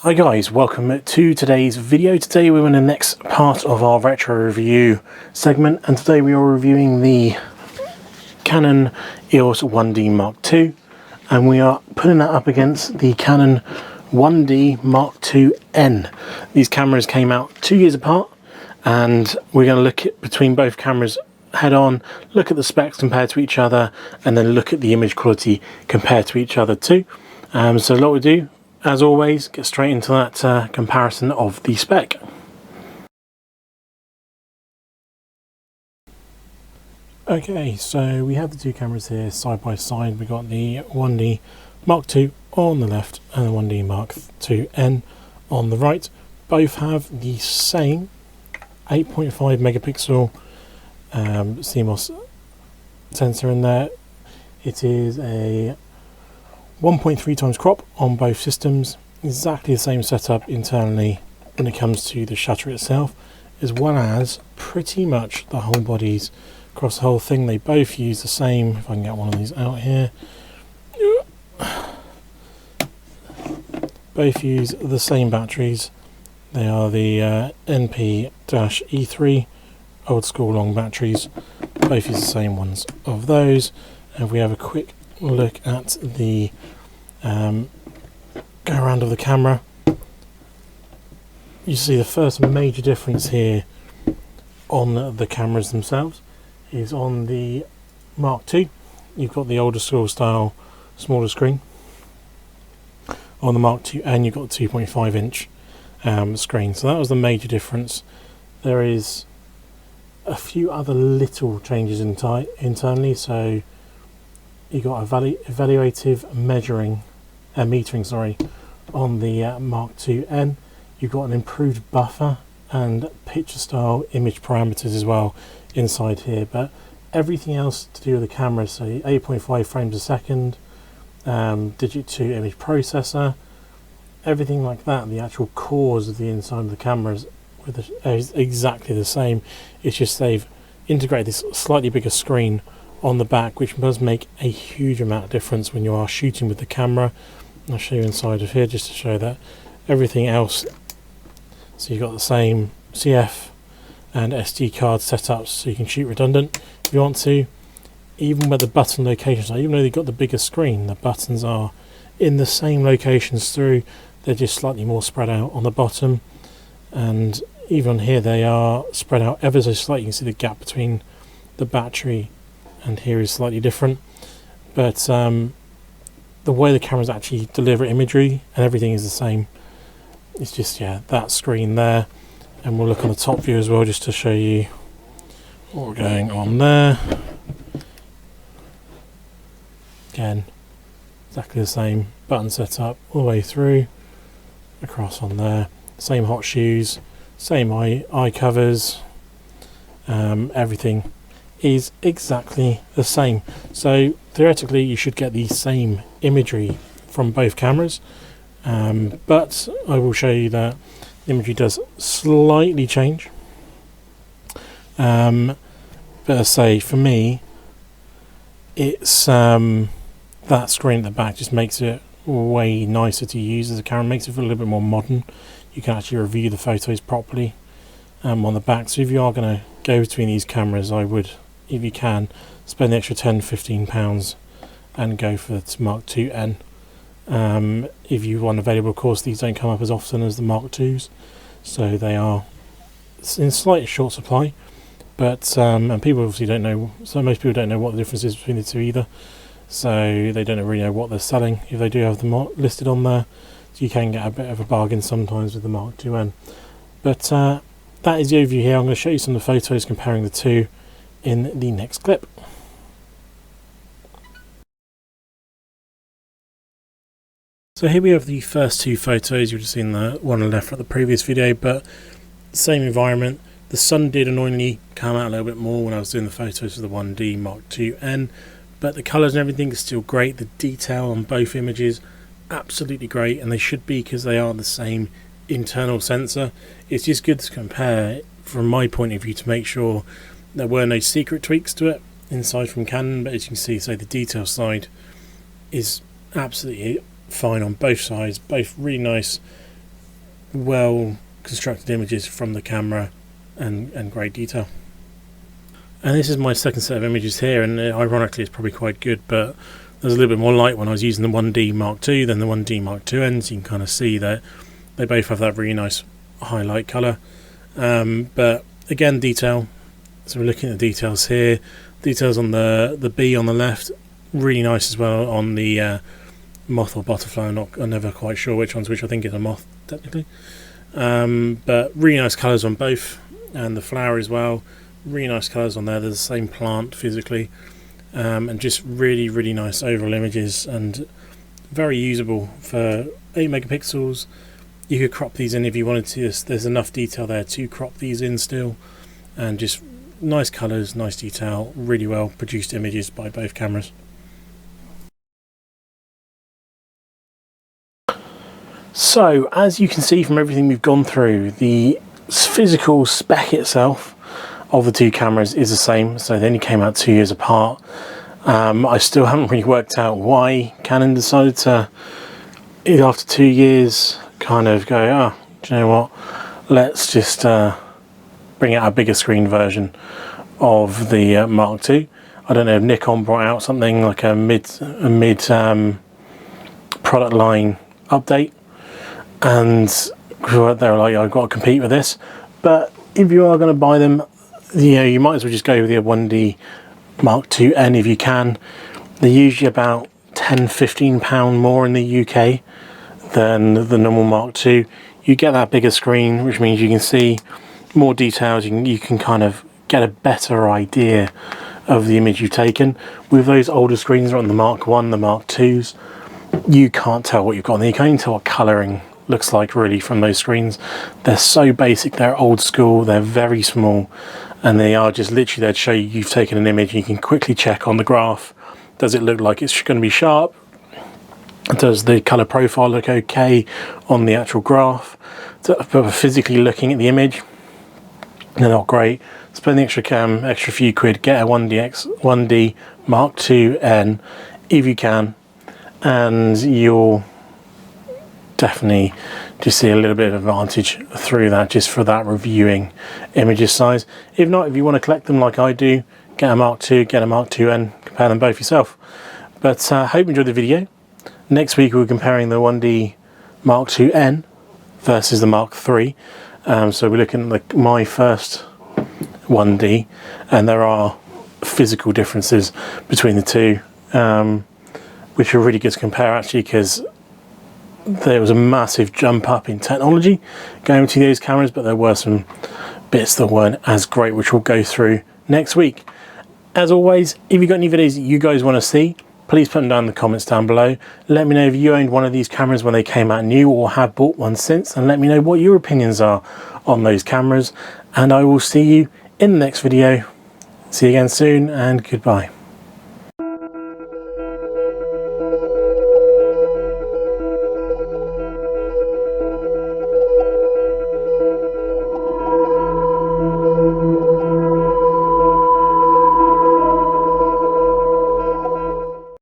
Hi guys, welcome to today's video. Today we're in the next part of our retro review segment, and today we are reviewing the Canon EOS 1D Mark II, and we are putting that up against the Canon 1D Mark IIN. These cameras came out 2 years apart, and we're going to look at between both cameras head on, look at the specs compared to each other, and then look at the image quality compared to each other too. So what we do, as always, get straight into that comparison of the spec. Okay, so we have the two cameras here side by side. We got the 1D Mark II on the left and the 1D Mark IIN on the right. Both have the same 8.5 megapixel CMOS sensor in there. It is a 1.3 times crop on both systems, exactly the same setup internally when it comes to the shutter itself, as well as pretty much the whole bodies across the whole thing. They both use the same, if I can get one of these out here, both use the same batteries. They are the NP-E3 old school long batteries, both use the same ones of those. And if we have a quick look at the go around of the camera, you see the first major difference here on the cameras themselves is on the Mark II. You've got the older school style smaller screen. On the Mark II and you've got the 2.5 inch screen, so that was the major difference. There is a few other little changes internally. So you got evaluative metering on the Mark IIN. You've got an improved buffer and picture style image parameters as well inside here, but everything else to do with the camera, so 8.5 frames a second, digit 2 image processor, everything like that, the actual cores of the inside of the cameras is exactly the same. It's just they've integrated this slightly bigger screen on the back, which does make a huge amount of difference when you are shooting with the camera. I'll show you inside of here just to show that everything else, so you've got the same CF and SD card setups, so you can shoot redundant if you want to. Even where the button locations are, even though they've got the bigger screen, the buttons are in the same locations through, they're just slightly more spread out on the bottom, and even on here they are spread out ever so slightly. You can see the gap between the battery and here is slightly different, but the way the cameras actually deliver imagery and everything is the same. It's just, yeah, that screen there, and we'll look on the top view as well just to show you what we're going on there. Again, exactly the same button setup all the way through across on there, same hot shoes, same eye covers, everything is exactly the same. So theoretically you should get the same imagery from both cameras, but I will show you that the imagery does slightly change. But as I say, for me it's that screen at the back just makes it way nicer to use as a camera, makes it feel a little bit more modern. You can actually review the photos properly on the back. So if you are going to go between these cameras, I would, if you can, spend the extra £10-15 and go for the Mark IIN. If you want available, of course, these don't come up as often as the Mark IIs, so they are in slight short supply. But and people obviously don't know, so most people don't know what the difference is between the two either, so they don't really know what they're selling if they do have them listed on there. So you can get a bit of a bargain sometimes with the Mark IIN. But that is the overview here. I'm going to show you some of the photos comparing the two in the next clip. So here we have the first two photos. You've just seen the one on the left from the previous video, but same environment. The sun did annoyingly come out a little bit more when I was doing the photos for the 1D Mark IIN, but the colours and everything is still great. The detail on both images, absolutely great, and they should be because they are the same internal sensor. It's just good to compare from my point of view to make sure there were no secret tweaks to it inside from Canon, but as you can see, so the detail side is absolutely fine on both sides, both really nice well constructed images from the camera and great detail. And this is my second set of images here, and ironically it's probably quite good, but there's a little bit more light when I was using the 1D Mark II than the 1D Mark IIN, so you can kind of see that they both have that really nice highlight colour. But again, detail, so we're looking at the details here. Details on the bee on the left, really nice as well on the moth or butterfly. I'm never quite sure which one's which. I think it's a moth technically. But really nice colours on both, and the flower as well. Really nice colours on there. They're the same plant physically, and just really nice overall images, and very usable for 8 megapixels. You could crop these in if you wanted to. There's enough detail there to crop these in still, and just nice colours, nice detail, really well produced images by both cameras. So as you can see from everything we've gone through, the physical spec itself of the two cameras is the same, so they only came out 2 years apart. I still haven't really worked out why Canon decided to, after 2 years, kind of go, oh, do you know what, let's just bring out a bigger screen version of the Mark II. I don't know if Nikon brought out something like a mid product line update, and they were like, I've got to compete with this. But if you are going to buy them, you might as well just go with the 1D Mark IIN if you can. They're usually about £10–15 more in the UK than the normal Mark II. You get that bigger screen, which means you can see more details. You can kind of get a better idea of the image you've taken. With those older screens on the Mark I, the Mark IIs, you can't tell what you've got. You can't even tell what colouring looks like really from those screens. They're so basic, they're old school, they're very small, and they are just literally there to show you've taken an image. You can quickly check on the graph, does it look like it's going to be sharp? Does the colour profile look okay on the actual graph? But physically looking at the image, they're not great. Spend the extra few quid, get a 1D Mark IIN if you can, and you'll definitely just see a little bit of advantage through that, just for that reviewing images size. If not, if you want to collect them like I do, get a Mark II, get a Mark IIN, compare them both yourself. But I hope you enjoyed the video. Next week we're comparing the 1D Mark IIN versus the Mark III. So we're looking at my first 1D, and there are physical differences between the two, which are really good to compare actually, because there was a massive jump up in technology going between those cameras, but there were some bits that weren't as great, which we'll go through next week. As always, if you've got any videos that you guys want to see, please put them down in the comments down below. Let me know if you owned one of these cameras when they came out new, or have bought one since, and let me know what your opinions are on those cameras. And I will see you in the next video. See you again soon, and goodbye.